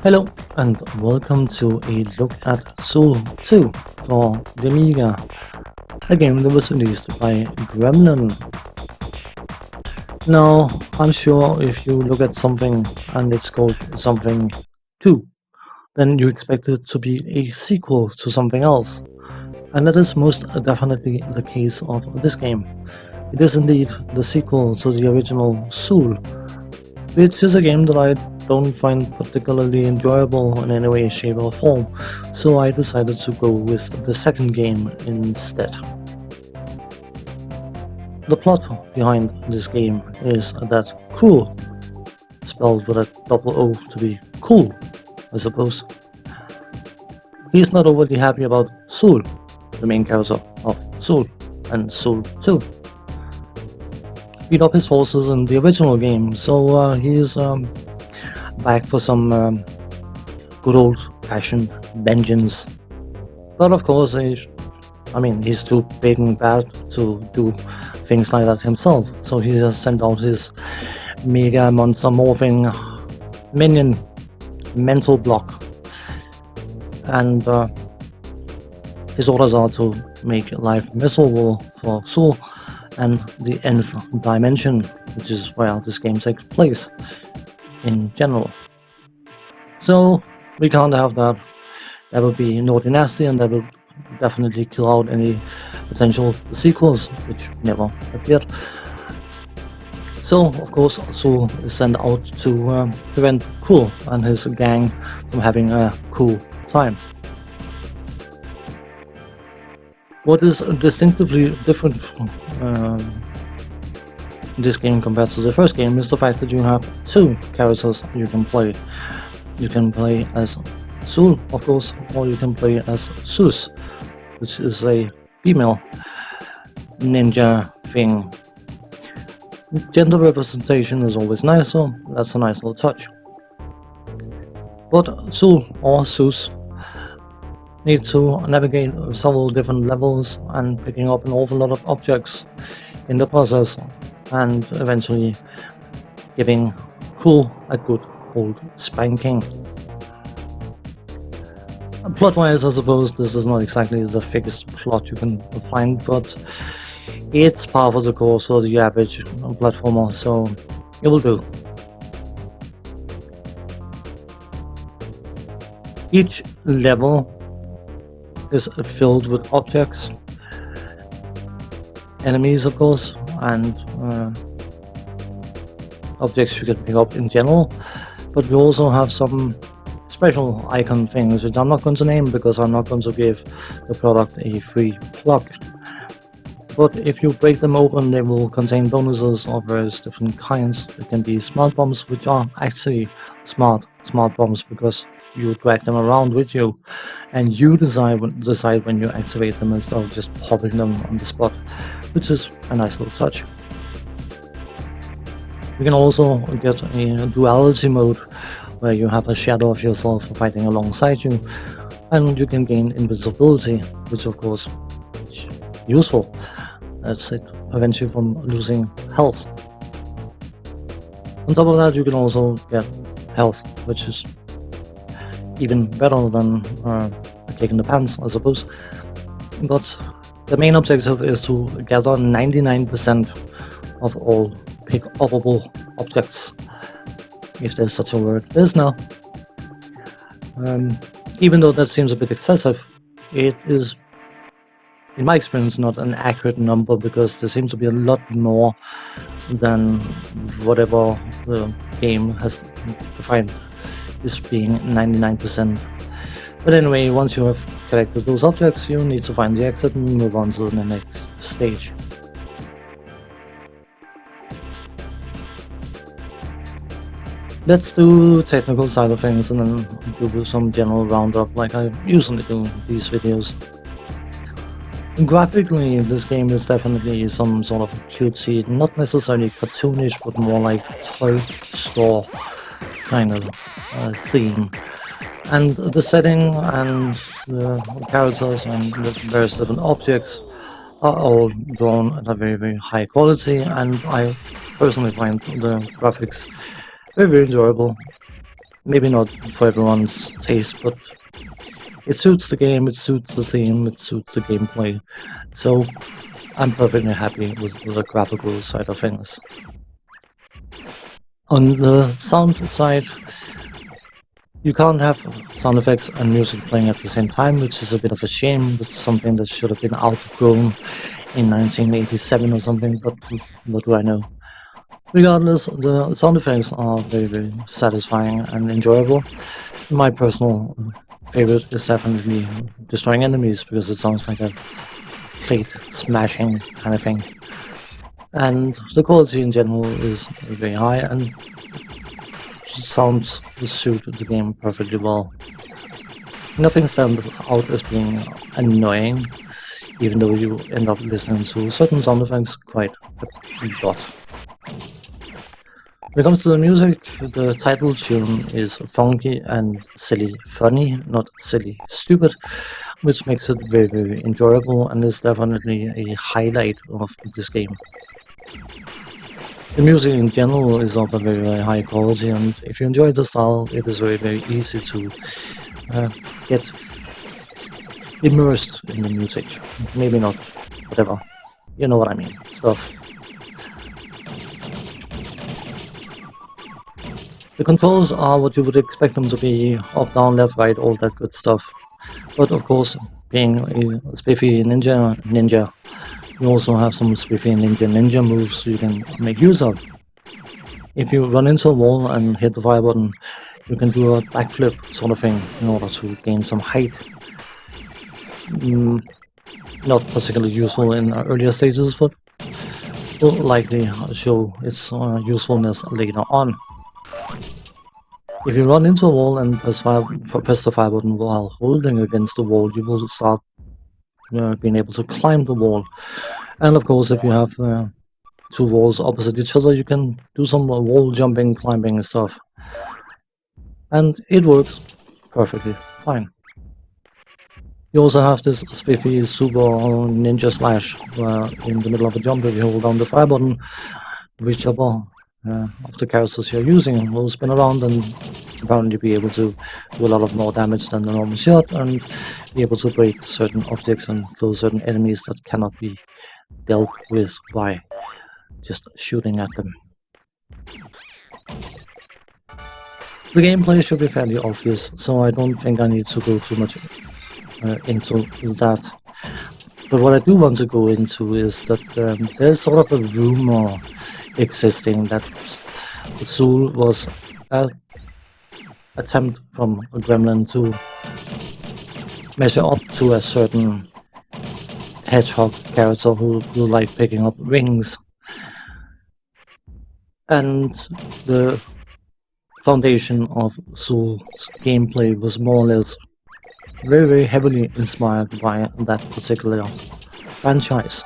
Hello and welcome to a look at Zool 2 for the Amiga, a game that was released by Gremlin. Now, I'm sure if you look at something and it's called something 2, then you expect it to be a sequel to something else. And that is most definitely the case of this game. It is indeed the sequel to the original Zool, which is a game that I don't find particularly enjoyable in any way, shape or form, so I decided to go with the second game instead. The plot behind this game is that Cruel, spelled with a double O to be cool, I suppose, he's not overly happy about Zool, the main character of Zool and Zool 2. Beat up his forces in the original game, so he's back for some good old-fashioned vengeance. But of course, he's too big and bad to do things like that himself, so he just sent out his mega monster morphing minion mental block, and his orders are to make life miserable for Zool and the nth dimension, which is where this game takes place in general. So we can't have that. That would be naughty nasty, and that would definitely kill out any potential sequels, which never appeared. So of course Zool is sent out to prevent Cruel and his gang from having a cool time. What is distinctively different in this game compared to the first game is the fact that you have two characters you can play. You can play as Zool, of course, or you can play as Zeus, which is a female ninja thing. Gender representation is always nice, so that's a nice little touch. But Zool or Zeus need to navigate several different levels and picking up an awful lot of objects in the process, and eventually giving Cruel a good old spanking. Plot-wise, I suppose this is not exactly the thickest plot you can find, but it's par for the course for the average platformer, so it will do. Each level is filled with objects, enemies of course, and objects you can pick up in general, but we also have some special icon things which I'm not going to name because I'm not going to give the product a free plug. But if you break them open, they will contain bonuses of various different kinds. It can be smart bombs, which are actually smart bombs because you drag them around with you, and you decide when you activate them instead of just popping them on the spot, which is a nice little touch. You can also get a duality mode where you have a shadow of yourself fighting alongside you, and you can gain invisibility, which of course is useful as it prevents you from losing health. On top of that, you can also get health, which is even better than a kick in the pants, I suppose. But the main objective is to gather 99% of all pick-upable objects, if there's such a word. There's now. Even though that seems a bit excessive, it is, in my experience, not an accurate number because there seems to be a lot more than whatever the game has defined is being 99%. But anyway, once you have collected those objects, you need to find the exit and move on to the next stage. Let's do technical side of things and then do some general roundup like I usually do in these videos. Graphically, this game is definitely some sort of cutesy, not necessarily cartoonish, but more like toy store kind of theme. And the setting and the characters and the various different objects are all drawn at a very high quality, and I personally find the graphics very enjoyable. Maybe not for everyone's taste, but it suits the game, it suits the theme, it suits the gameplay. So I'm perfectly happy with the graphical side of things. On the sound side, you can't have sound effects and music playing at the same time, which is a bit of a shame. It's something that should have been outgrown in 1987 or something, but what do I know? Regardless, the sound effects are very, very satisfying and enjoyable. My personal favorite is definitely destroying enemies, because it sounds like a plate smashing kind of thing. And the quality in general is very high, and sounds suit the game perfectly well. Nothing stands out as being annoying, even though you end up listening to certain sound effects quite a lot. When it comes to the music, the title tune is funky and silly funny, not silly stupid, which makes it very, very enjoyable and is definitely a highlight of this game. The music in general is of a very, very high quality, and if you enjoy the style, it is very, very easy to get immersed in the music. Maybe not, whatever. You know what I mean. Stuff. The controls are what you would expect them to be: up, down, left, right, all that good stuff. But of course, being a spiffy ninja, you also have some spiffy ninja moves you can make use of. If you run into a wall and hit the fire button, you can do a backflip sort of thing in order to gain some height. Not particularly useful in earlier stages, but will likely show its usefulness later on. If you run into a wall and press the fire button while holding against the wall, you will start being able to climb the wall. And of course, if you have two walls opposite each other, you can do some wall jumping, climbing stuff. And it works perfectly fine. You also have this spiffy super ninja slash, where in the middle of a jump, if you hold down the fire button, whichever of the characters you're using will spin around and apparently be able to do a lot of more damage than the normal shot, and be able to break certain objects and kill certain enemies that cannot be dealt with by just shooting at them. The gameplay should be fairly obvious, so I don't think I need to go too much into that. But what I do want to go into is that there's sort of a rumor existing that Zool was an attempt from a Gremlin to measure up to a certain hedgehog character who like picking up rings. And the foundation of Zool's gameplay was more or less very, very heavily inspired by that particular franchise.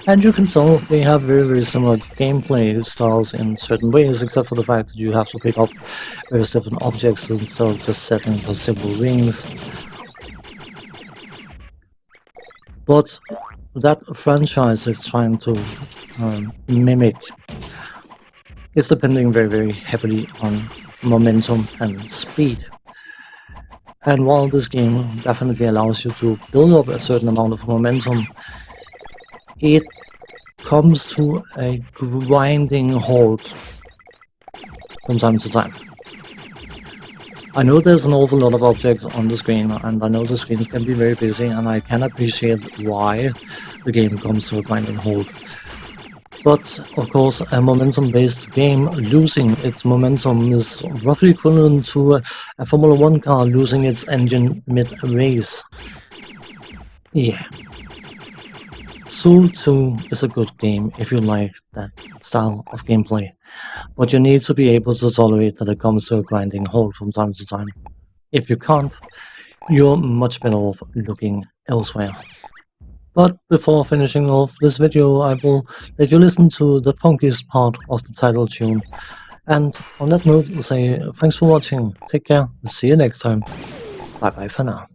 And you can tell they have very, very similar gameplay styles in certain ways, except for the fact that you have to pick up various different objects instead of just setting for simple rings. But that franchise is trying to mimic is depending very, very heavily on momentum and speed. And while this game definitely allows you to build up a certain amount of momentum, it comes to a grinding halt from time to time. I know there's an awful lot of objects on the screen, and I know the screens can be very busy, and I can appreciate why the game comes to a grinding halt. But, of course, a momentum-based game losing its momentum is roughly equivalent to a Formula 1 car losing its engine mid-race. Yeah. Zool 2 is a good game if you like that style of gameplay, but you need to be able to tolerate that it comes to a grinding halt from time to time. If you can't, you're much better off looking elsewhere. But before finishing off this video, I will let you listen to the funkiest part of the title tune. And on that note, I'll say thanks for watching, take care, and see you next time. Bye bye for now.